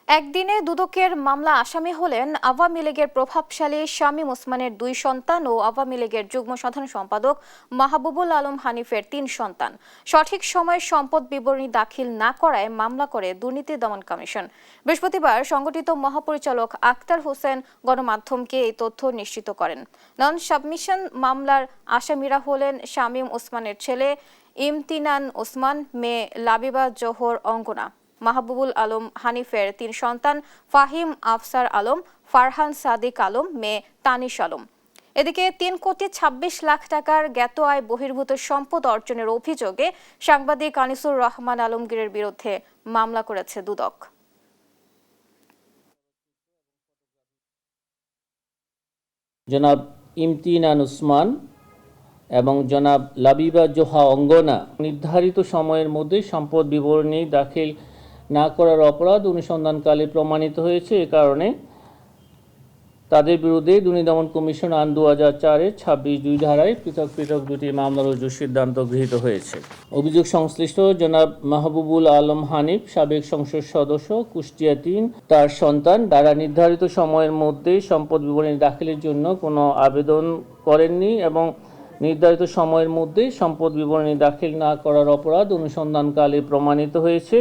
একদিনে দুদকের মামলা আসামি হলেন আওয়ামী লীগের প্রভাবশালী শামীম ওসমানের 2 সন্তান ও আওয়ামী লীগের যুগ্ম সাধারণ সম্পাদক মাহবুবুল আলম হানিফের 3 সন্তান। সঠিক সময়ে সম্পদ বিবরণী দাখিল না করায় মামলা করে দুর্নীতি দমন কমিশন। বৃহস্পতিবার সংগঠিত মহাপরিচালক আক্তার হোসেন গণমাধ্যমকে এই তথ্য নিশ্চিত করেন। নন সাবমিশন মামলার আসামিরা হলেন শামীম ওসমানের ছেলে ইমতিনান ওসমান, মেয়ে লাবিবা জোহর অঙ্গনা, মাহবুবুল আলম হানিফের 3 সন্তান ফাহিম আফসার আলম, ফারহান সাদিক আলম, মেয়ে তানিশ আলম। এদিকে 3,26,00,000 টাকার জ্ঞাত আয় বহির্ভূত সম্পদ অর্জনের অভিযোগে সাংবাদিক আনিসুর রহমান আলমগীরের বিরুদ্ধে মামলা করেছে দুদক। জনাব ইমতিনান ওসমান এবং জনাব লাবিবা জোহা অঙ্গনা নির্ধারিত সময়ের মধ্যে সম্পদ বিবরণী দাখিল না করার অপরাধ অনুসন্ধানকালে প্রমাণিত হয়েছে। এ কারণে তাদের বিরুদ্ধে দুর্নীতি দমন কমিশন আইন 2004-এর 26(2) ধারায় পৃথক পৃথক 2টি মামলা রুজুর সিদ্ধান্ত গৃহীত হয়েছে। অভিযোগ সংশ্লিষ্ট জনাব মাহবুবুল আলম হানিফ, সাবেক সংসদ সদস্য, কুষ্টিয়া 3, তার সন্তান দ্বারা নির্ধারিত সময়ের মধ্যে সম্পদ বিবরণী দাখিলের জন্য কোনো আবেদন করেননি এবং নির্ধারিত সময়ের মধ্যে সম্পদ বিবরণী দাখিল না করার অপরাধ অনুসন্ধানকালে প্রমাণিত হয়েছে।